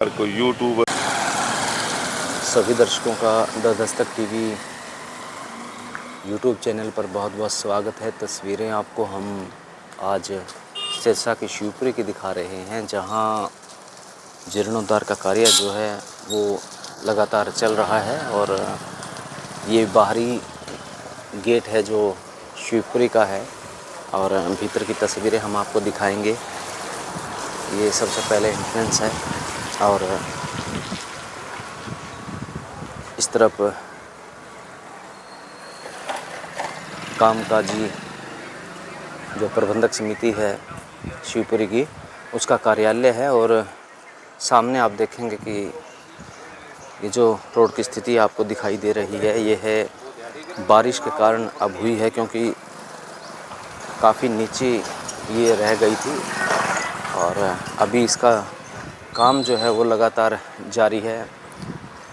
को यूट्यूब सभी दर्शकों का the Dastak TV YouTube channel पर बहुत बहुत स्वागत है। तस्वीरें आपको हम आज सिरसा की शिवपुरी की दिखा रहे हैं, जहां जीर्णोद्धार का कार्य जो है वो लगातार चल रहा है। और ये बाहरी गेट है जो शिवपुरी का है, और भीतर की तस्वीरें हम आपको दिखाएंगे। ये सबसे पहले एंट्रेंस है, और इस तरफ कामकाजी जो प्रबंधक समिति है शिवपुरी की, उसका कार्यालय है। और सामने आप देखेंगे कि ये जो रोड की स्थिति आपको दिखाई दे रही है, ये है बारिश के कारण अब हुई है, क्योंकि काफ़ी नीचे ये रह गई थी। और अभी इसका काम जो है वो लगातार जारी है।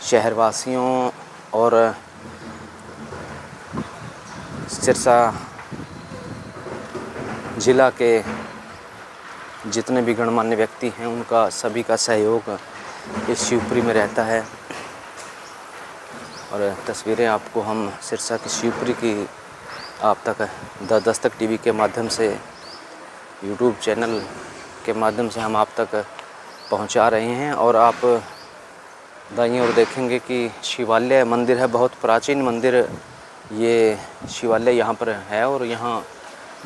शहरवासियों और सिरसा ज़िला के जितने भी गणमान्य व्यक्ति हैं, उनका सभी का सहयोग इस शिवपुरी में रहता है। और तस्वीरें आपको हम सिरसा की शिवपुरी की आप तक द दस्तक टीवी के माध्यम से, यूट्यूब चैनल के माध्यम से हम आप तक पहुंचा रहे हैं। और आप दाईं ओर देखेंगे कि शिवालय मंदिर है, बहुत प्राचीन मंदिर ये शिवालय यहाँ पर है। और यहाँ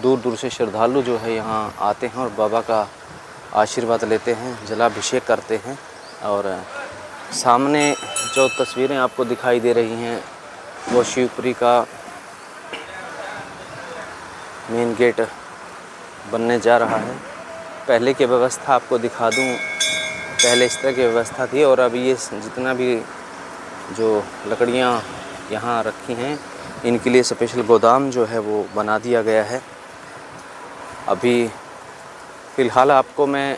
दूर दूर से श्रद्धालु जो है यहाँ आते हैं और बाबा का आशीर्वाद लेते हैं, जलाभिषेक करते हैं। और सामने जो तस्वीरें आपको दिखाई दे रही हैं वो शिवपुरी का मेन गेट बनने जा रहा है। पहले की व्यवस्था आपको दिखा दूं, पहले इस तरह की व्यवस्था थी, और अभी ये जितना भी जो लकड़ियां यहाँ रखी हैं, इनके लिए स्पेशल गोदाम जो है वो बना दिया गया है। अभी फ़िलहाल आपको मैं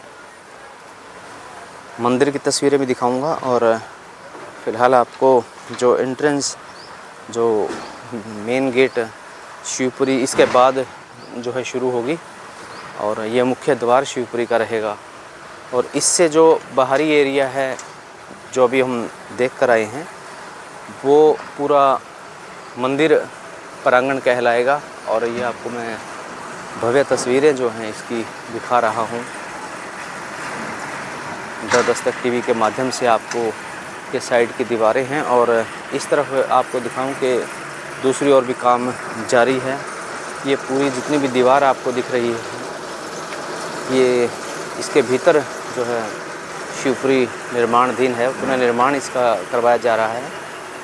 मंदिर की तस्वीरें भी दिखाऊंगा, और फ़िलहाल आपको जो एंट्रेंस, जो मेन गेट शिवपुरी इसके बाद जो है शुरू होगी, और ये मुख्य द्वार शिवपुरी का रहेगा। और इससे जो बाहरी एरिया है जो अभी हम देख कर आए हैं, वो पूरा मंदिर प्रांगण कहलाएगा। और ये आपको मैं भव्य तस्वीरें जो हैं इसकी दिखा रहा हूँ द दस्तक टीवी के माध्यम से। आपको के साइड की दीवारें हैं, और इस तरफ आपको दिखाऊं कि दूसरी ओर भी काम जारी है। ये पूरी जितनी भी दीवार आपको दिख रही है, ये इसके भीतर जो है शिवपुरी निर्माणाधीन है, पुनर्निर्माण इसका करवाया जा रहा है।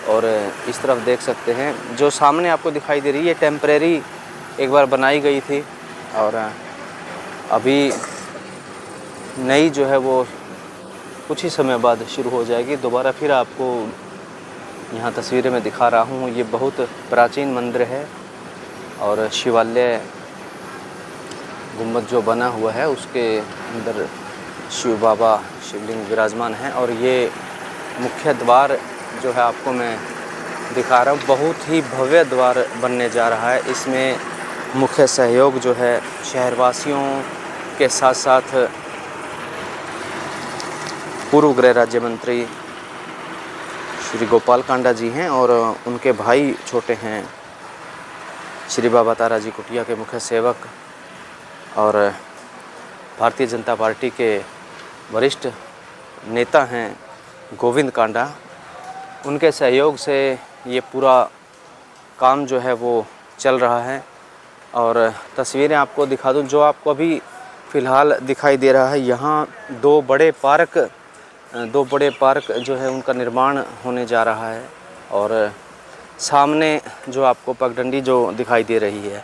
और इस तरफ देख सकते हैं जो सामने आपको दिखाई दे रही है, टेम्परेरी एक बार बनाई गई थी, और अभी नई जो है वो कुछ ही समय बाद शुरू हो जाएगी। दोबारा फिर आपको यहाँ तस्वीरें में दिखा रहा हूँ। ये बहुत प्राचीन मंदिर है, और शिवालय गुंबद जो बना हुआ है उसके अंदर शिव बाबा शिवलिंग विराजमान है। और ये मुख्य द्वार जो है आपको मैं दिखा रहा हूँ, बहुत ही भव्य द्वार बनने जा रहा है। इसमें मुख्य सहयोग जो है शहरवासियों के साथ साथ पूर्व गृह राज्य मंत्री श्री गोपाल कांडा जी हैं, और उनके भाई छोटे हैं श्री बाबा ताराजी कुटिया के मुख्य सेवक, और भारतीय जनता पार्टी के वरिष्ठ नेता हैं गोविंद कांडा। उनके सहयोग से ये पूरा काम जो है वो चल रहा है। और तस्वीरें आपको दिखा दूं, जो आपको अभी फ़िलहाल दिखाई दे रहा है, यहाँ दो बड़े पार्क जो है उनका निर्माण होने जा रहा है। और सामने जो आपको पगडंडी जो दिखाई दे रही है,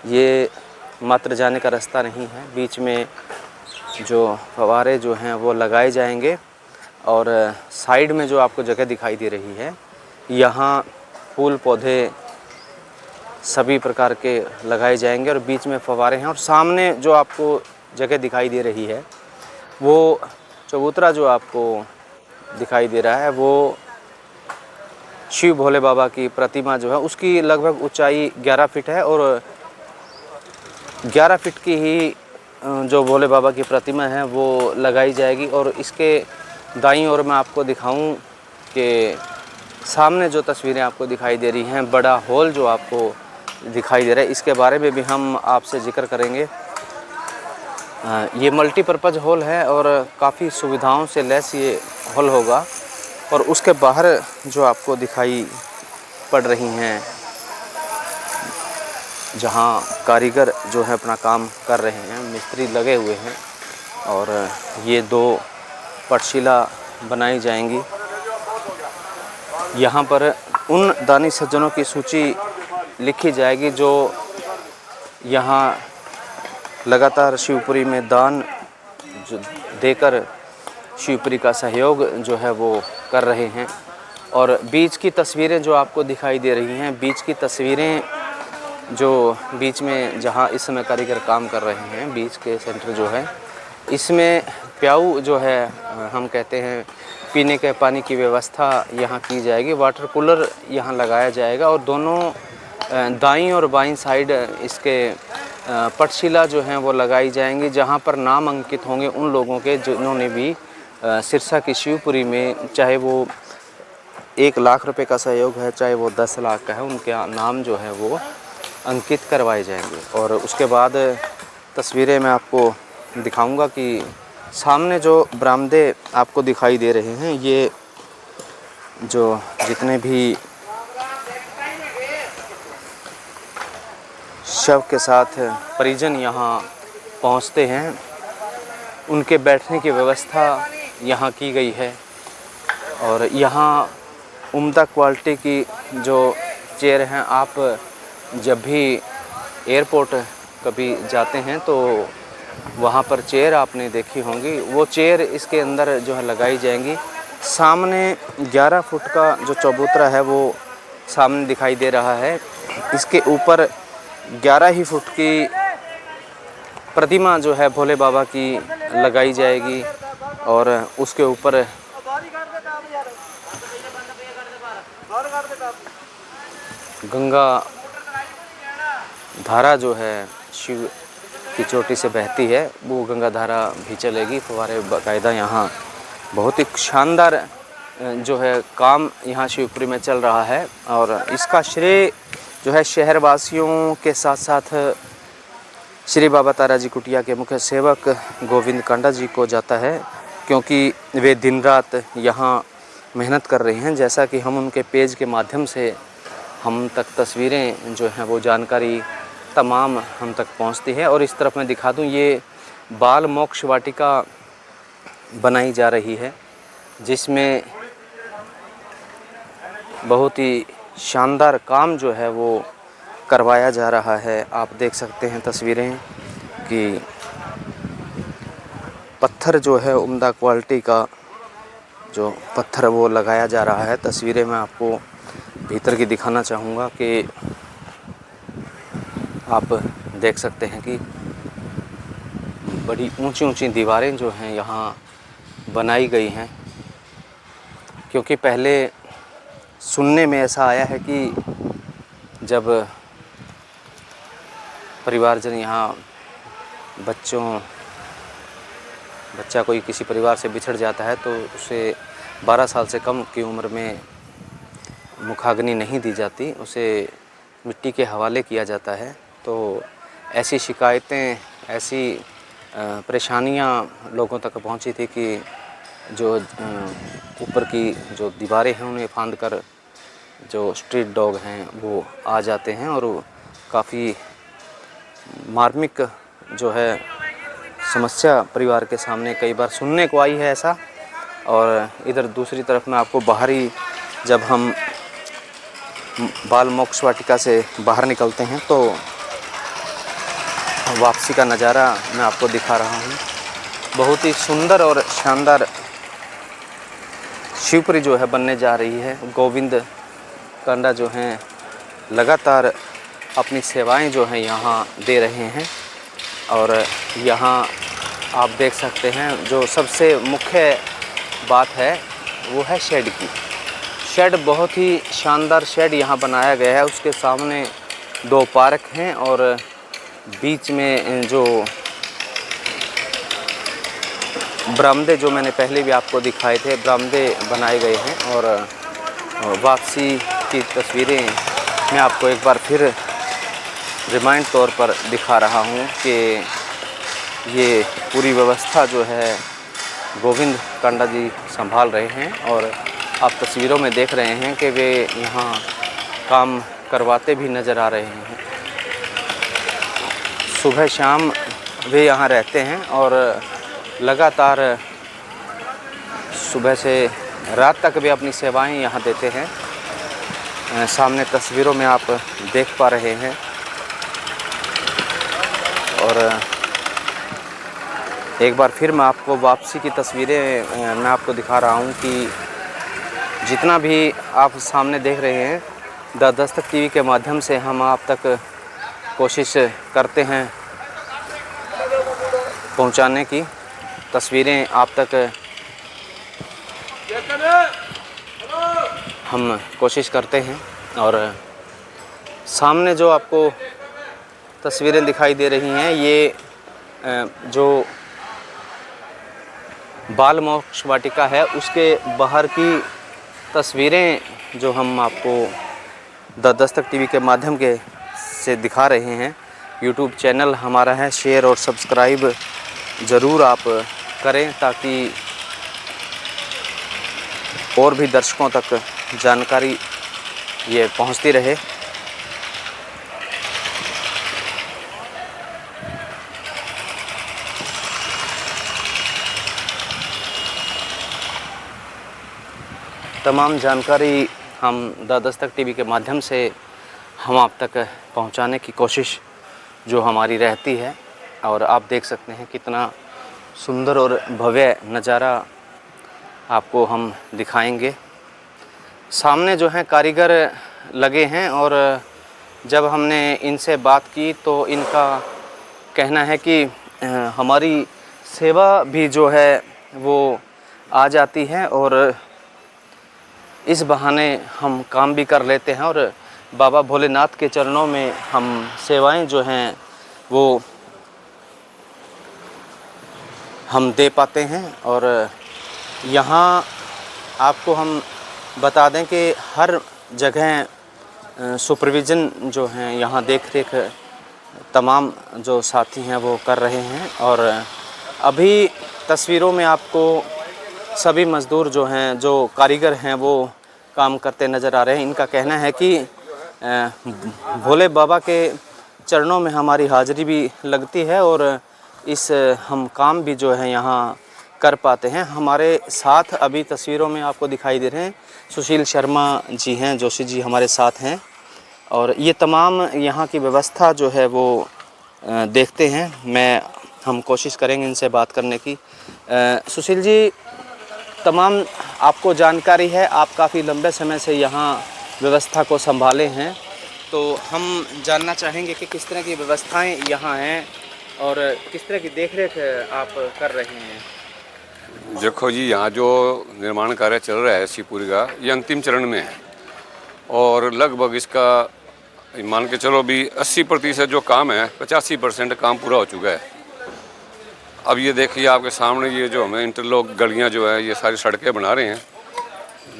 ये मात्र जाने का रास्ता नहीं है, बीच में जो फव्वारे जो हैं वो लगाए जाएंगे। और साइड में जो आपको जगह दिखाई दे रही है, यहाँ फूल पौधे सभी प्रकार के लगाए जाएंगे, और बीच में फव्वारे हैं। और सामने जो आपको जगह दिखाई दे रही है, वो चबूतरा जो आपको दिखाई दे रहा है, वो शिव भोले बाबा की प्रतिमा जो है उसकी लगभग ऊंचाई 11 फीट है। और 11 फीट की ही जो भोले बाबा की प्रतिमा है वो लगाई जाएगी। और इसके दाईं ओर मैं आपको दिखाऊं कि सामने जो तस्वीरें आपको दिखाई दे रही हैं, बड़ा हॉल जो आपको दिखाई दे रहा है, इसके बारे में भी हम आपसे जिक्र करेंगे। ये मल्टीपर्पज़ हॉल है और काफ़ी सुविधाओं से लैस ये हॉल होगा। और उसके बाहर जो आपको दिखाई पड़ रही हैं, जहाँ कारीगर जो है अपना काम कर रहे हैं, मिस्त्री लगे हुए हैं, और ये 2 पटशिला बनाई जाएंगी। यहाँ पर उन दानी सज्जनों की सूची लिखी जाएगी जो यहाँ लगातार शिवपुरी में दान जो देकर शिवपुरी का सहयोग जो है वो कर रहे हैं। और बीच की तस्वीरें जो आपको दिखाई दे रही हैं, बीच की तस्वीरें जो बीच में जहाँ इस समय कारीगर काम कर रहे हैं, बीच के सेंटर जो है, इसमें प्याऊ जो है हम कहते हैं पीने के पानी की व्यवस्था यहाँ की जाएगी। वाटर कूलर यहाँ लगाया जाएगा और दोनों दाईं और बाईं साइड इसके पटशिला जो हैं वो लगाई जाएंगी, जहाँ पर नाम अंकित होंगे उन लोगों के जिन्होंने भी सिरसा की शिवपुरी में, चाहे वो 1 लाख रुपए का सहयोग है, चाहे वो 10 लाख का है, उनके नाम जो है वो अंकित करवाए जाएंगे। और उसके बाद तस्वीरें मैं आपको दिखाऊंगा कि सामने जो बरामदे आपको दिखाई दे रहे हैं, ये जो जितने भी शव के साथ परिजन यहाँ पहुँचते हैं, उनके बैठने की व्यवस्था यहाँ की गई है। और यहाँ उम्दा क्वालिटी की जो चेयर हैं, आप जब भी एयरपोर्ट कभी जाते हैं तो वहाँ पर चेयर आपने देखी होंगी, वो चेयर इसके अंदर जो है लगाई जाएंगी। सामने 11 फुट का जो चबूतरा है वो सामने दिखाई दे रहा है। इसके ऊपर 11 ही फुट की प्रतिमा जो है भोले बाबा की लगाई जाएगी और उसके ऊपर गंगा धारा जो है शिव की चोटी से बहती है, वो गंगा धारा भी चलेगी। फव्वारे बाकायदा यहाँ बहुत ही शानदार जो है काम यहाँ शिवपुरी में चल रहा है। और इसका श्रेय जो है शहरवासियों के साथ साथ श्री बाबा ताराजी कुटिया के मुख्य सेवक गोविंद कांडा जी को जाता है, क्योंकि वे दिन रात यहाँ मेहनत कर रहे हैं। जैसा कि हम उनके पेज के माध्यम से हम तक तस्वीरें जो हैं वो जानकारी तमाम हम तक पहुंचती है। और इस तरफ मैं दिखा दूं, ये बाल मोक्ष वाटिका बनाई जा रही है, जिसमें बहुत ही शानदार काम जो है वो करवाया जा रहा है। आप देख सकते हैं तस्वीरें कि पत्थर जो है उम्दा क्वालिटी का जो पत्थर वो लगाया जा रहा है। तस्वीरें मैं आपको भीतर की दिखाना चाहूँगा कि आप देख सकते हैं कि बड़ी ऊंची ऊंची दीवारें जो हैं यहाँ बनाई गई हैं, क्योंकि पहले सुनने में ऐसा आया है कि जब परिवारजन यहाँ बच्चा कोई किसी परिवार से बिछड़ जाता है तो उसे 12 साल से कम की उम्र में मुखाग्नि नहीं दी जाती, उसे मिट्टी के हवाले किया जाता है। तो ऐसी शिकायतें, ऐसी परेशानियां लोगों तक पहुंची थी कि जो ऊपर की जो दीवारें हैं उन्हें फांद कर जो स्ट्रीट डॉग हैं वो आ जाते हैं और काफ़ी मार्मिक जो है समस्या परिवार के सामने कई बार सुनने को आई है ऐसा। और इधर दूसरी तरफ में आपको बाहरी, जब हम बाल मोक्ष वाटिका से बाहर निकलते हैं तो वापसी का नज़ारा मैं आपको दिखा रहा हूँ। बहुत ही सुंदर और शानदार शिवपुरी जो है बनने जा रही है। गोविंद कांडा जो हैं लगातार अपनी सेवाएं जो हैं यहाँ दे रहे हैं। और यहाँ आप देख सकते हैं जो सबसे मुख्य बात है वो है शेड की। शेड बहुत ही शानदार शेड यहाँ बनाया गया है। उसके सामने 2 पार्क हैं और बीच में जो बरामदे जो मैंने पहले भी आपको दिखाए थे, बरामदे बनाए गए हैं। और वापसी की तस्वीरें मैं आपको एक बार फिर रिमाइंड तौर पर दिखा रहा हूँ कि ये पूरी व्यवस्था जो है गोविंद कांडा जी संभाल रहे हैं। और आप तस्वीरों में देख रहे हैं कि वे यहाँ काम करवाते भी नज़र आ रहे हैं। सुबह शाम वे यहाँ रहते हैं और लगातार सुबह से रात तक वे अपनी सेवाएं यहाँ देते हैं। सामने तस्वीरों में आप देख पा रहे हैं। और एक बार फिर मैं आपको वापसी की तस्वीरें मैं आपको दिखा रहा हूँ कि जितना भी आप सामने देख रहे हैं, द दस्तक टीवी के माध्यम से हम आप तक कोशिश करते हैं पहुंचाने की तस्वीरें आप तक हम कोशिश करते हैं। और सामने जो आपको तस्वीरें दिखाई दे रही हैं, ये जो बाल मोक्ष वाटिका है उसके बाहर की तस्वीरें जो हम आपको द दस्तक टीवी के माध्यम के से दिखा रहे हैं। यूट्यूब चैनल हमारा है, शेयर और सब्सक्राइब ज़रूर आप करें ताकि और भी दर्शकों तक जानकारी ये पहुंचती रहे। तमाम जानकारी हम द दस्तक टीवी के माध्यम से हम आप तक पहुंचाने की कोशिश जो हमारी रहती है। और आप देख सकते हैं कितना सुंदर और भव्य नज़ारा आपको हम दिखाएंगे। सामने जो हैं कारीगर लगे हैं और जब हमने इनसे बात की तो इनका कहना है कि हमारी सेवा भी जो है वो आ जाती है और इस बहाने हम काम भी कर लेते हैं और बाबा भोलेनाथ के चरणों में हम सेवाएं जो हैं वो हम दे पाते हैं। और यहाँ आपको हम बता दें कि हर जगह सुपरविज़न जो हैं यहाँ देख रेख तमाम जो साथी हैं वो कर रहे हैं। और अभी तस्वीरों में आपको सभी मज़दूर जो हैं, जो कारीगर हैं, वो काम करते नज़र आ रहे हैं। इनका कहना है कि भोले बाबा के चरणों में हमारी हाज़िरी भी लगती है और इस हम काम भी जो है यहाँ कर पाते हैं। हमारे साथ अभी तस्वीरों में आपको दिखाई दे रहे हैं सुशील शर्मा जी हैं, जोशी जी हमारे साथ हैं। और ये तमाम यहाँ की व्यवस्था जो है वो देखते हैं। हम कोशिश करेंगे इनसे बात करने की। सुशील जी, तमाम आपको जानकारी है, आप काफ़ी लंबे समय से यहाँ व्यवस्था को संभाले हैं, तो हम जानना चाहेंगे कि किस तरह की व्यवस्थाएं यहाँ हैं और किस तरह की देखरेख आप कर रहे हैं। देखो जी, यहाँ जो निर्माण कार्य चल रहा है शिवपुरी का, ये अंतिम चरण में है और लगभग इसका मान के चलो भी 80% जो काम है, 85% काम पूरा हो चुका है। अब ये देखिए आपके सामने ये जो हमें इंटरलॉक गलियाँ जो है, ये सारी सड़कें बना रहे हैं।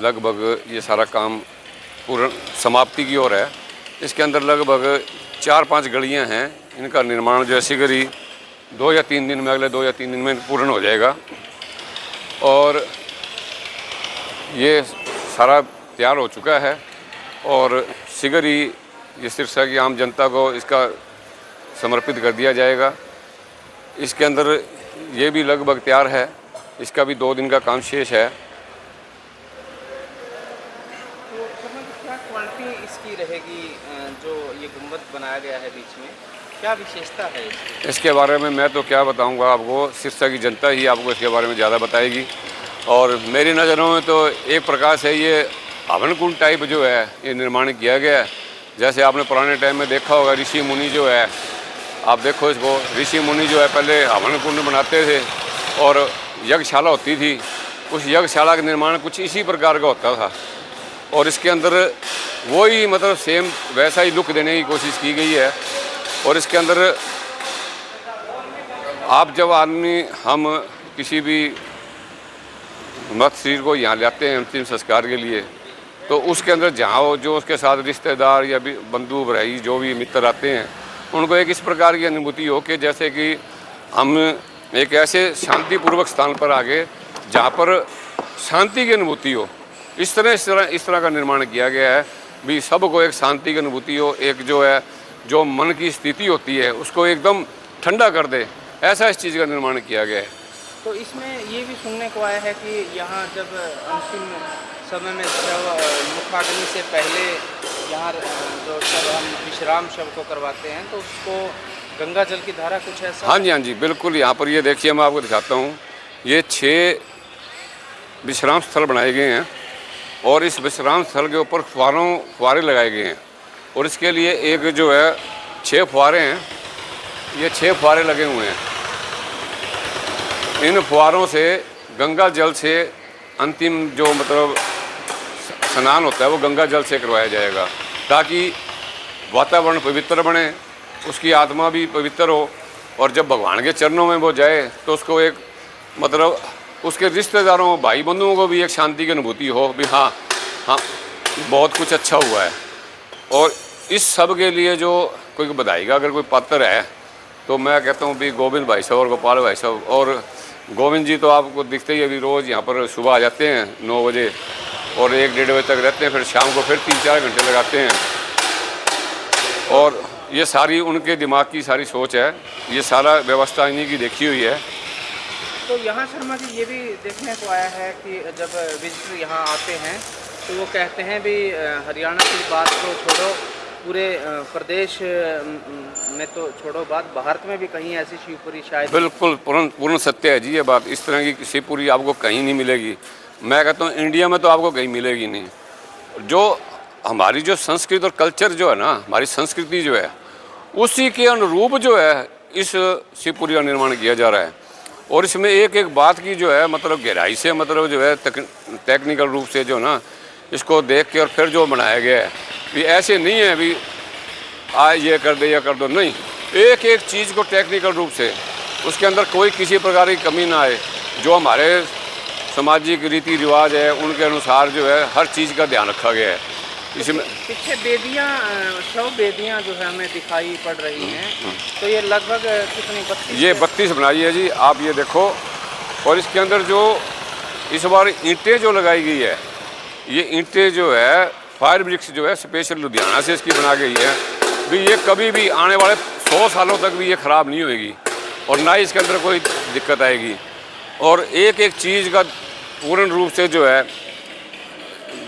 लगभग ये सारा काम पूर्ण समाप्ति की ओर है। इसके अंदर लगभग 4-5 गलियाँ हैं, इनका निर्माण जो है शीघ्र ही 2 या 3 दिन में, अगले 2 या 3 दिन में पूर्ण हो जाएगा। और ये सारा तैयार हो चुका है और शीघ्र ही ये सिरसा की आम जनता को इसका समर्पित कर दिया जाएगा। इसके अंदर ये भी लगभग तैयार है, इसका भी 2 दिन का काम शेष है। क्या क्वालिटी इसकी रहेगी? जो ये गुंबद बनाया गया है बीच में, क्या विशेषता है इसके बारे में मैं तो क्या बताऊंगा आपको, सिरसा की जनता ही आपको इसके बारे में ज़्यादा बताएगी। और मेरी नज़रों में तो एक प्रकार से ये हवन कुंड टाइप जो है ये निर्माण किया गया है। जैसे आपने पुराने टाइम में देखा होगा, ऋषि मुनि जो है, आप देखो इसको, ऋषि मुनि जो है पहले हवन कुंड बनाते थे और यज्ञशाला होती थी। उस यज्ञशाला का निर्माण कुछ इसी प्रकार का होता था और इसके अंदर वही मतलब सेम वैसा ही लुक देने की कोशिश की गई है। और इसके अंदर आप जब आदमी हम किसी भी मृत शरीर को यहाँ लाते हैं अंतिम संस्कार के लिए, तो उसके अंदर जहाँ वो जो उसके साथ रिश्तेदार या भी बंधु भाई जो भी मित्र आते हैं, उनको एक इस प्रकार की अनुभूति हो कि जैसे कि हम एक ऐसे शांतिपूर्वक स्थान पर आ गए जहाँ पर शांति की अनुभूति हो। इस तरह का निर्माण किया गया है भी सबको एक शांति की अनुभूति हो, एक जो है जो मन की स्थिति होती है उसको एकदम ठंडा कर दे, ऐसा इस चीज़ का निर्माण किया गया है। तो इसमें ये भी सुनने को आया है कि यहाँ जब अंतिम समय में शव मुखाग्नि से पहले यहाँ जो शव हम विश्राम शव को करवाते हैं तो उसको गंगा जल की धारा कुछ ऐसा। हाँ जी, हाँ जी, बिल्कुल। यहाँ पर ये देखिए, मैं आपको दिखाता हूँ, ये 6 विश्राम स्थल बनाए गए हैं और इस विश्राम स्थल के ऊपर फुहारे लगाए गए हैं और इसके लिए एक जो है 6 फुहारे हैं, ये 6 फुहारे लगे हुए हैं। इन फुहारों से गंगा जल से अंतिम जो मतलब स्नान होता है वो गंगा जल से करवाया जाएगा ताकि वातावरण पवित्र बने, उसकी आत्मा भी पवित्र हो और जब भगवान के चरणों में वो जाए तो उसको एक मतलब उसके रिश्तेदारों भाई बंधुओं को भी एक शांति की अनुभूति हो भी हाँ बहुत कुछ अच्छा हुआ है। और इस सब के लिए जो कोई बधाई का अगर कोई पात्र है तो मैं कहता हूँ भी गोविंद भाई साहब और गोपाल भाई साहब। और गोविंद जी तो आपको दिखते ही अभी रोज़ यहाँ पर सुबह आ जाते हैं 9 बजे और 1-1.5 बजे तक रहते हैं, फिर शाम को फिर 3-4 घंटे लगाते हैं। और ये सारी उनके दिमाग की सारी सोच है, ये सारा व्यवस्था इन्हीं की देखी हुई है। तो यहाँ शर्मा जी ये भी देखने को आया है कि जब विजिटर यहाँ आते हैं तो वो कहते हैं भी हरियाणा की बात तो छोड़ो, पूरे प्रदेश में तो छोड़ो बात, भारत में भी कहीं ऐसी शिवपुरी शायद। बिल्कुल पूर्ण सत्य है जी ये बात। इस तरह की शिवपुरी आपको कहीं नहीं मिलेगी। मैं कहता हूँ इंडिया में तो आपको कहीं मिलेगी नहीं। जो हमारी जो संस्कृति और कल्चर जो है ना, हमारी संस्कृति जो है उसी के अनुरूप जो है इस शिवपुरी का निर्माण किया जा रहा है। और इसमें एक एक बात की जो है मतलब गहराई से मतलब जो है टेक्निकल रूप से जो ना इसको देख के और फिर जो बनाया गया है भी ऐसे नहीं है भी ये कर दे या कर दो, नहीं, एक एक चीज़ को टेक्निकल रूप से उसके अंदर कोई किसी प्रकार की कमी ना आए। जो हमारे सामाजिक रीति रिवाज है उनके अनुसार जो है हर चीज़ का ध्यान रखा गया है। इसमें पीछे बेदियाँ, शव बेदियाँ जो है हमें दिखाई पड़ रही हैं, तो ये लगभग कितनी 32? ये 32 बनाई है जी, आप ये देखो। और इसके अंदर जो इस बार ईंटें जो लगाई गई है, ये ईंटें जो है फायर ब्रिक्स जो है स्पेशल लुधियाना से इसकी बना गई है भी ये कभी भी आने वाले 100 सालों तक भी ये ख़राब नहीं होएगी और ना ही इसके अंदर कोई दिक्कत आएगी। और एक एक चीज़ का पूर्ण रूप से जो है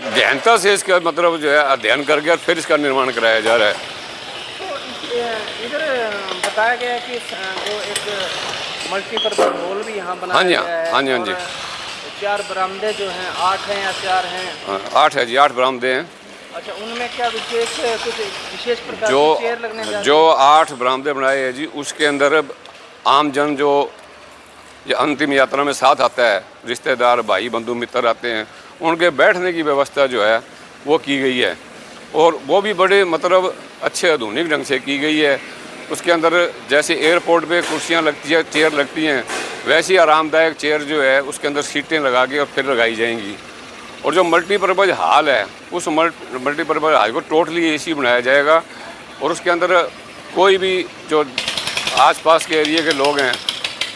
गहनता से इसका मतलब जो है अध्ययन करके और फिर इसका निर्माण कराया जा रहा है। तो इधर बताया गया है कि जो एक मल्टीपर्पज हॉल भी यहाँ बनाया गया है। हाँ जी, हाँ जी। 4 बरामदे जो हैं, 8 हैं या 4 हैं? 8 है जी, 8 बरामदे हैं। अच्छा, उनमें क्या कुछ विशेष प्रकार जो की चेयर लगने जा रही है? जो 8 बरामदे बनाए हैं जी, उसके अंदर आम जन जो ये अंतिम यात्रा में साथ आता है, रिश्तेदार भाई बंधु मित्र आते हैं, उनके बैठने की व्यवस्था जो है वो की गई है और वो भी बड़े मतलब अच्छे आधुनिक ढंग से की गई है। उसके अंदर जैसे एयरपोर्ट पे कुर्सियाँ लगती है, चेयर लगती हैं, वैसी आरामदायक चेयर जो है उसके अंदर सीटें लगा के और फिर लगाई जाएंगी। और जो मल्टीपर्पज़ हॉल है उस मल्टीपर्पज़ हॉल को टोटली एसी बनाया जाएगा और उसके अंदर कोई भी जो आसपास के एरिया के लोग हैं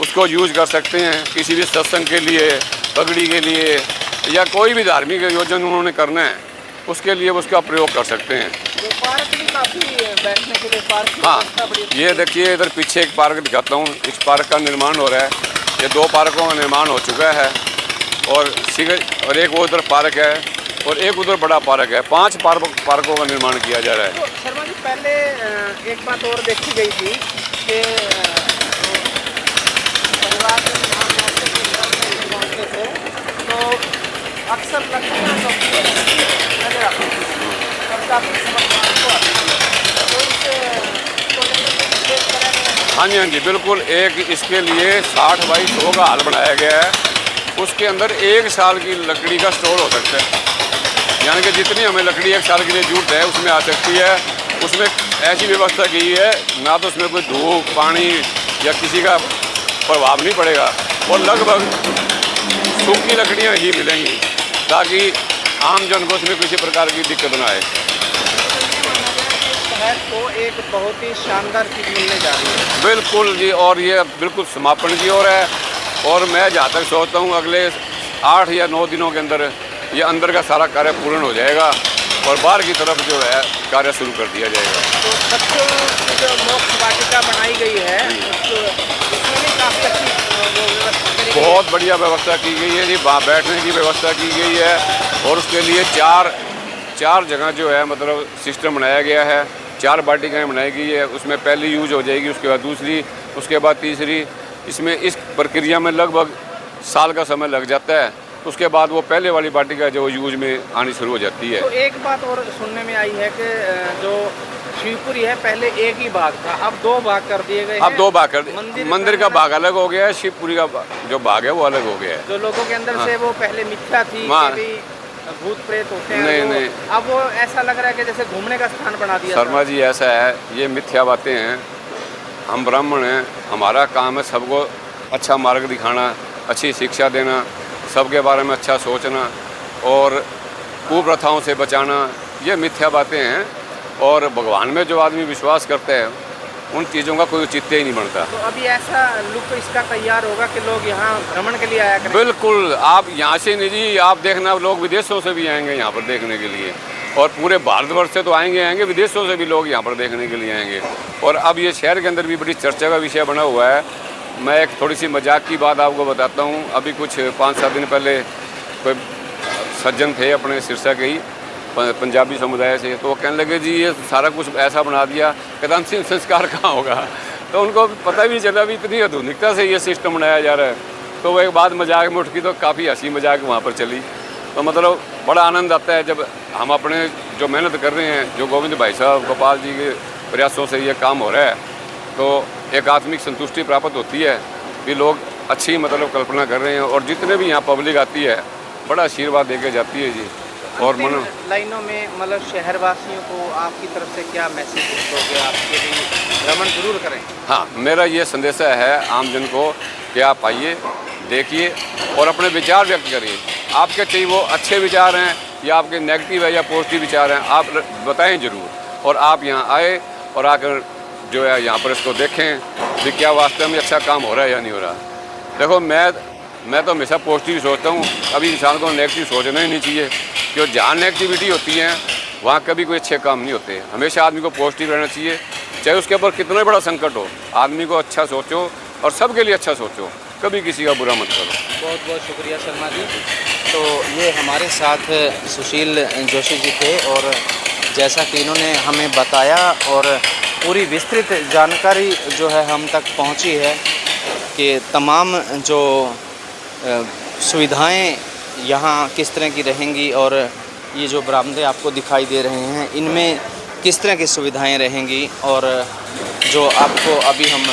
उसको यूज कर सकते हैं किसी भी सत्संग के लिए, पगड़ी के लिए या कोई भी धार्मिक आयोजन उन्होंने करना है उसके लिए उसका प्रयोग कर सकते हैं। तो पार्क भी काफ़ी बैठने के लिए पार्क की हाँ, व्यवस्था बड़ी अच्छी ये देखिए इधर पीछे एक पार्क दिखाता हूँ। इस पार्क का निर्माण हो रहा है, ये 2 पार्कों का निर्माण हो चुका है और एक वो उधर पार्क है और एक उधर बड़ा पार्क है। 5 पार्कों का निर्माण किया जा रहा है। तो शर्मा जी पहले एक बात और देखी गई थी कि परिवार में पहुँचते थे तो अक्सर लकड़ियाँ नजर आती थी और काफ़ी समझदार को तो हाँ जी, हाँ जी, बिल्कुल। एक इसके लिए 60 बाई 100 का हॉल बनाया गया है, उसके अंदर 1 साल की लकड़ी का स्टोर हो सकता है, यानी कि जितनी हमें लकड़ी 1 साल के लिए जरूरत है उसमें आ सकती है। उसमें ऐसी व्यवस्था की है ना तो उसमें कोई धूप पानी या किसी का प्रभाव नहीं पड़ेगा। और लगभग सूखी लकड़ियाँ ही मिलेंगी ताकि आम जन को उसमें किसी प्रकार की दिक्कत ना आए। शहर को एक बहुत ही शानदार चीज़ मिलने जा रही है। बिल्कुल जी, और ये बिल्कुल समापन की ओर है। और मैं जहाँ तक सोचता हूँ अगले 8 या 9 दिनों के अंदर ये अंदर का सारा कार्य पूर्ण हो जाएगा और बाहर की तरफ जो है कार्य शुरू कर दिया जाएगा। तो बच्चों की जो मोक्ष वाटिका बनाई गई है उसमें भी काफ़ी अच्छी व्यवस्था करी गई है। बहुत बढ़िया व्यवस्था की गई है जी, वहाँ बैठने की व्यवस्था की गई है और उसके लिए चार जगह जो है मतलब सिस्टम बनाया गया है। 4 वाटिकाएँ बनाई गई है, उसमें पहली यूज हो जाएगी, उसके बाद दूसरी, उसके बाद तीसरी। इसमें इस प्रक्रिया में लगभग साल का समय लग जाता है। उसके बाद वो पहले वाली वाटिका जो यूज में आनी शुरू हो जाती है। तो एक बात और सुनने में आई है कि जो शिवपुरी है पहले एक ही भाग था, अब 2 भाग कर दिए गए हैं। अब 2 भाग कर दिए, मंदिर का भाग अलग हो गया है, शिवपुरी का जो भाग है वो अलग हो गया है। जो लोगों के अंदर से वो पहले मिथ्या थी हाँ। कि भी भूत प्रेत होते हैं, नहीं। अब वो ऐसा लग रहा है कि जैसे घूमने का स्थान बना दिया। शर्मा जी ऐसा है, ये मिथ्या बातें हैं। हम ब्राह्मण हैं, हमारा काम है सबको अच्छा मार्ग दिखाना, अच्छी शिक्षा देना, सबके बारे में अच्छा सोचना और कुप्रथाओं से बचाना। ये मिथ्या बातें हैं और भगवान में जो आदमी विश्वास करते हैं उन चीज़ों का कोई औचित्य ही नहीं बनता। तो अभी ऐसा लुक इसका तैयार होगा कि लोग यहाँ भ्रमण के लिए आया करें। बिल्कुल, आप यहाँ से नहीं जी, आप देखना लोग विदेशों से भी आएंगे यहाँ पर देखने के लिए और पूरे भारतवर्ष से तो आएंगे, विदेशों से भी लोग यहाँ पर देखने के लिए आएंगे। और अब ये शहर के अंदर भी बड़ी चर्चा का विषय बना हुआ है। मैं एक थोड़ी सी मजाक की बात आपको बताता हूँ। अभी कुछ 5-7 दिन पहले कोई सज्जन थे अपने सिरसा के ही पंजाबी समुदाय से, तो वो कहने लगे जी ये सारा कुछ ऐसा बना दिया कि अंतिम संस्कार कहाँ होगा। तो उनको पता भी नहीं चला भी इतनी आधुनिकता से ये सिस्टम बनाया जा रहा है। तो वो एक बात मजाक में उठकी तो काफ़ी हंसी मजाक वहाँ पर चली। तो मतलब बड़ा आनंद आता है जब हम अपने जो मेहनत कर रहे हैं, जो गोविंद भाई साहब गोपाल जी के प्रयासों से ये काम हो रहा है, तो एक आत्मिक संतुष्टि प्राप्त होती है कि लोग अच्छी मतलब कल्पना कर रहे हैं और जितने भी यहाँ पब्लिक आती है बड़ा आशीर्वाद दे के जाती है जी। और मन लाइनों में मतलब शहरवासियों को आपकी तरफ से क्या मैसेज दोगे? आपके भी भ्रमण जरूर करें। हाँ, मेरा ये संदेश है आम जन को कि आप आइए, देखिए और अपने विचार व्यक्त करिए। आपके चाहिए वो अच्छे विचार हैं या आपके नेगेटिव है या पॉजिटिव विचार हैं, आप बताएं ज़रूर। और आप यहाँ आए और आकर जो है यहाँ पर इसको देखें कि क्या वास्तव में अच्छा काम हो रहा है या नहीं हो रहा। देखो मैं तो हमेशा पॉजिटिव सोचता हूँ, कभी इंसान को नेगेटिव सोचना ही नहीं चाहिए, क्योंकि जहाँ नेगेटिविटी होती है वहाँ कभी कोई अच्छे काम नहीं होते। हमेशा आदमी को पॉजिटिव रहना चाहिए, चाहे उसके ऊपर कितना बड़ा संकट हो। आदमी को अच्छा सोचो और सबके लिए अच्छा सोचो, कभी किसी का बुरा मत करो। बहुत बहुत शुक्रिया शर्मा जी। तो ये हमारे साथ सुशील जोशी जी थे और जैसा कि इन्होंने हमें बताया और पूरी विस्तृत जानकारी जो है हम तक पहुंची है कि तमाम जो सुविधाएं यहाँ किस तरह की रहेंगी और ये जो बरामदे आपको दिखाई दे रहे हैं इनमें किस तरह की सुविधाएं रहेंगी और जो आपको अभी हम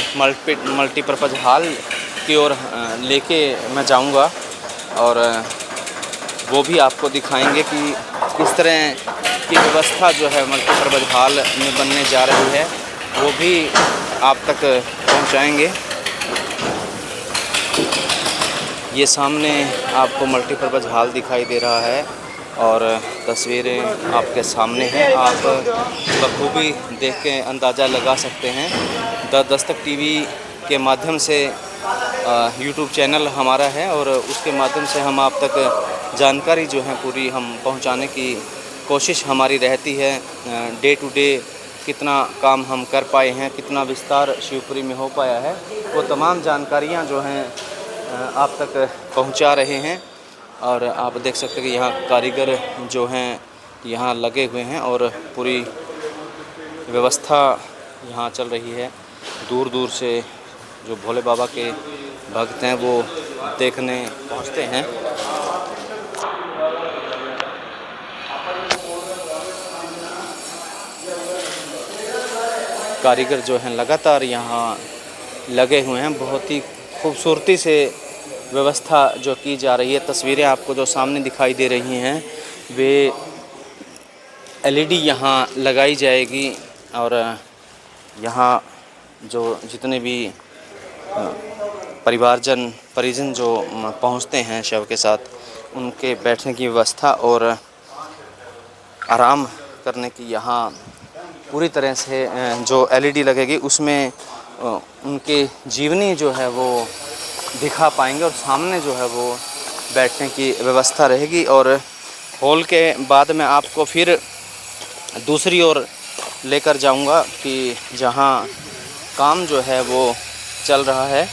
मल्टीपर्पज़ हॉल की ओर लेके मैं जाऊंगा और वो भी आपको दिखाएंगे कि किस तरह की व्यवस्था जो है मल्टीपर्पज़ हॉल में बनने जा रही है, वो भी आप तक पहुंचाएंगे। ये सामने आपको मल्टीपर्पज़ हॉल दिखाई दे रहा है और तस्वीरें आपके सामने हैं, आप बखूबी देख के अंदाज़ा लगा सकते हैं। द दस्तक टीवी के माध्यम से यूट्यूब चैनल हमारा है और उसके माध्यम से हम आप तक जानकारी जो है पूरी हम पहुंचाने की कोशिश हमारी रहती है। डे टू डे कितना काम हम कर पाए हैं, कितना विस्तार शिवपुरी में हो पाया है, वो तमाम जानकारियां जो हैं आप तक पहुंचा रहे हैं। और आप देख सकते हैं कि यहाँ कारीगर जो हैं यहाँ लगे हुए हैं और पूरी व्यवस्था यहाँ चल रही है। दूर दूर से जो भोले बाबा के भक्त हैं वो देखने पहुँचते हैं। कारीगर जो हैं लगातार यहाँ लगे हुए हैं, बहुत ही खूबसूरती से व्यवस्था जो की जा रही है। तस्वीरें आपको जो सामने दिखाई दे रही हैं वे एलईडी यहाँ लगाई जाएगी और यहाँ जो जितने भी परिजन जो पहुंचते हैं शव के साथ, उनके बैठने की व्यवस्था और आराम करने की यहाँ पूरी तरह से जो एलईडी लगेगी उसमें उनके जीवनी जो है वो दिखा पाएंगे और सामने जो है वो बैठने की व्यवस्था रहेगी। और हॉल के बाद में आपको फिर दूसरी ओर लेकर जाऊंगा कि जहां काम जो है वो चल रहा है,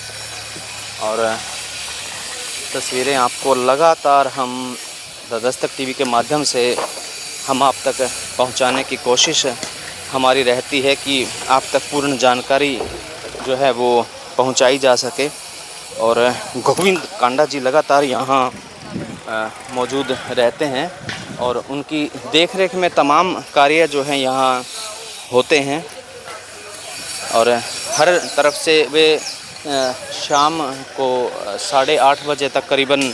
और तस्वीरें आपको लगातार हम द दस्तक टीवी के माध्यम से हम आप तक पहुंचाने की कोशिश हमारी रहती है कि आप तक पूर्ण जानकारी जो है वो पहुंचाई जा सके। और गोविंद कांडा जी लगातार यहाँ मौजूद रहते हैं और उनकी देखरेख में तमाम कार्य जो हैं यहाँ होते हैं, और हर तरफ से वे शाम को 8:30 बजे तक करीबन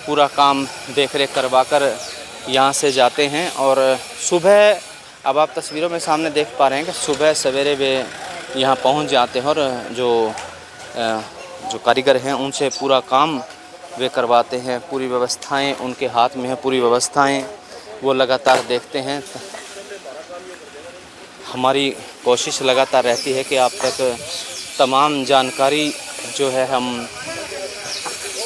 पूरा काम देखरेख करवाकर यहाँ से जाते हैं। और सुबह, अब आप तस्वीरों में सामने देख पा रहे हैं कि सुबह सवेरे वे यहाँ पहुँच जाते हैं और जो कारीगर हैं उनसे पूरा काम वे करवाते हैं। पूरी व्यवस्थाएं उनके हाथ में है, पूरी व्यवस्थाएं वो लगातार देखते हैं। हमारी कोशिश लगातार रहती है कि आप तक तमाम जानकारी जो है हम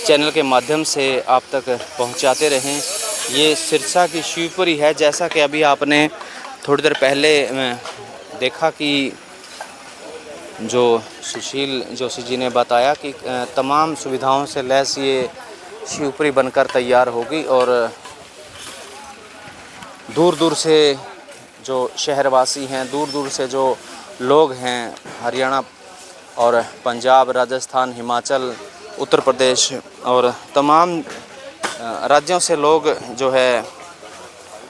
चैनल के माध्यम से आप तक पहुंचाते रहें। ये सिरसा की शिवपुरी है, जैसा कि अभी आपने थोड़ी देर पहले देखा कि जो सुशील जोशी जी ने बताया कि तमाम सुविधाओं से लैस ये शिवपुरी बनकर तैयार होगी। और दूर दूर से जो शहरवासी हैं, दूर दूर से जो लोग हैं, हरियाणा और पंजाब, राजस्थान, हिमाचल, उत्तर प्रदेश और तमाम राज्यों से लोग जो है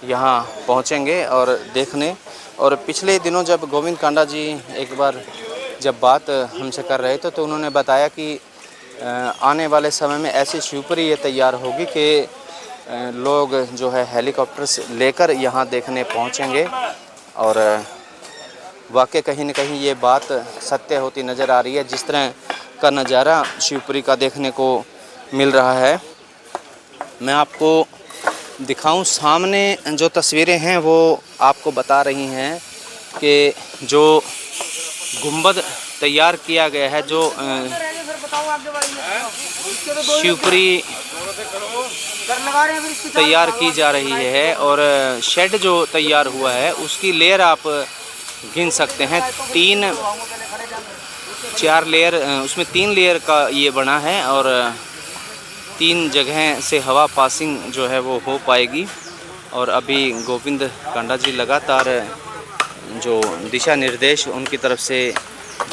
यहाँ पहुँचेंगे और देखने। और पिछले दिनों जब गोविंद कांडा जी एक बार जब बात हमसे कर रहे थे तो उन्होंने बताया कि आने वाले समय में ऐसी शिवपुरी ये तैयार होगी कि लोग जो है हेलीकॉप्टर से लेकर यहाँ देखने पहुँचेंगे। और वाकई कहीं न कहीं ये बात सत्य होती नज़र आ रही है। जिस तरह का नज़ारा शिवपुरी का देखने को मिल रहा है, मैं आपको दिखाऊं। सामने जो तस्वीरें हैं वो आपको बता रही हैं कि जो गुंबद तैयार किया गया है, जो शिवपुरी तैयार की जा रही है, और शेड जो तैयार हुआ है उसकी लेयर आप गिन सकते हैं, 3-4 लेयर, उसमें 3 लेयर का ये बना है। और 3 जगह से हवा पासिंग जो है वो हो पाएगी। और अभी गोविंद कांडा जी लगातार जो दिशा निर्देश उनकी तरफ से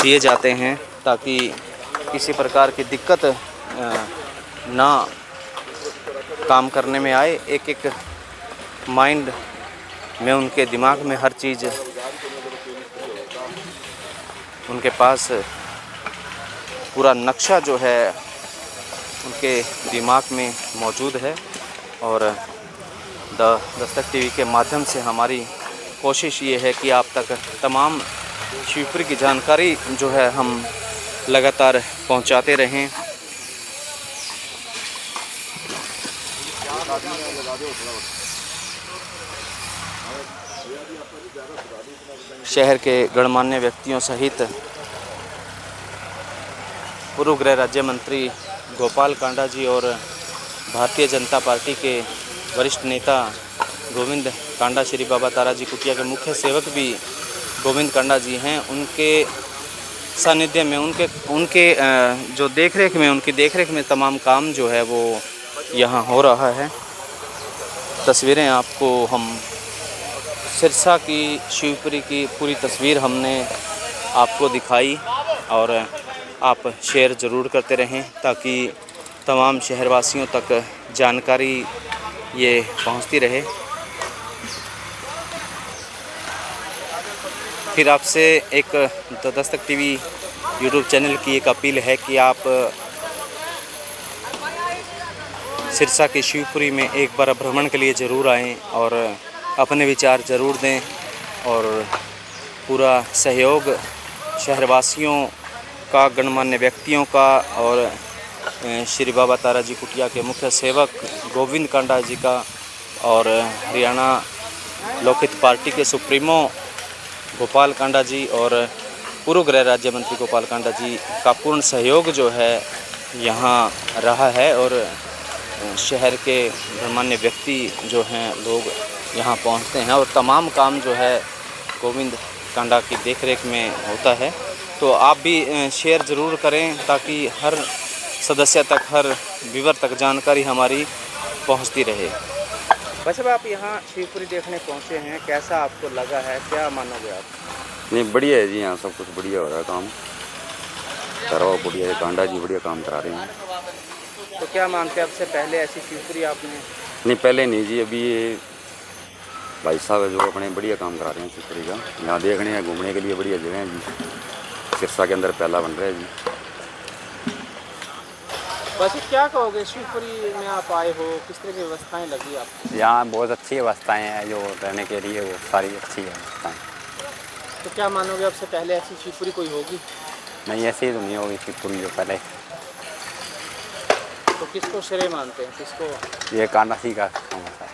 दिए जाते हैं ताकि किसी प्रकार की दिक्कत ना काम करने में आए। एक एक माइंड में, उनके दिमाग में हर चीज़ उनके पास पूरा नक्शा जो है उनके दिमाग में मौजूद है। और द दस्तक टीवी के माध्यम से हमारी कोशिश ये है कि आप तक तमाम शिवपुरी की जानकारी जो है हम लगातार पहुंचाते रहें। शहर के गणमान्य व्यक्तियों सहित पूर्व गृह राज्य मंत्री गोपाल कांडा जी और भारतीय जनता पार्टी के वरिष्ठ नेता गोविंद कांडा, श्री बाबा ताराजी कुटिया के मुख्य सेवक भी गोविंद कांडा जी हैं, उनके सानिध्य में, उनके जो देखरेख में, उनकी देखरेख में तमाम काम जो है वो यहाँ हो रहा है। तस्वीरें आपको हम सिरसा की शिवपुरी की पूरी तस्वीर हमने आपको दिखाई, और आप शेयर ज़रूर करते रहें ताकि तमाम शहरवासियों तक जानकारी ये पहुंचती रहे। फिर आपसे एक the Dastak TV YouTube channel की एक अपील है कि आप सिरसा की शिवपुरी में एक बार भ्रमण के लिए ज़रूर आएं और अपने विचार ज़रूर दें, और पूरा सहयोग शहरवासियों का, गणमान्य व्यक्तियों का और श्री बाबा ताराजी कुटिया के मुख्य सेवक गोविंद कांडा जी का और हरियाणा लोकहित पार्टी के सुप्रीमो गोपाल कांडा जी और पूर्व गृह राज्य मंत्री गोपाल कांडा जी का पूर्ण सहयोग जो है यहाँ रहा है। और शहर के गणमान्य व्यक्ति जो हैं लोग यहाँ पहुँचते हैं और तमाम काम जो है गोविंद कांडा की देखरेख में होता है। तो आप भी शेयर ज़रूर करें ताकि हर सदस्य तक, हर व्यूअर तक जानकारी हमारी पहुंचती रहे। बस अब आप यहाँ शिवपुरी देखने पहुँचे हैं, कैसा आपको लगा है, क्या मानोगे आप? नहीं, बढ़िया है जी, यहाँ सब कुछ बढ़िया हो रहा है काम। करवा बढ़िया है, कांडा जी बढ़िया काम करा रहे हैं। तो क्या मानते हैं, अब से पहले ऐसी शिवपुरी आपने? नहीं, पहले नहीं जी, अभी ये भाई साहब है जो अपने बढ़िया काम करा रहे हैं शिवपुरी का। यहाँ देखने हैं, घूमने के लिए बढ़िया जगह है जी। सिरसा के अंदर पहला बन रहा है जी। वैसे क्या कहोगे, शिवपुरी में आप आए हो, किस तरह की व्यवस्थाएं लगी आपको? यहाँ बहुत अच्छी व्यवस्थाएं हैं, जो रहने के लिए वो सारी अच्छी व्यवस्थाएं। तो क्या मानोगे, अब से पहले ऐसी शिवपुरी कोई होगी? नहीं, ऐसी तो नहीं होगी शिवपुरी जो पहले। तो किसको श्रेय मानते हैं, किसको? ये कांडा सी का काम होता है।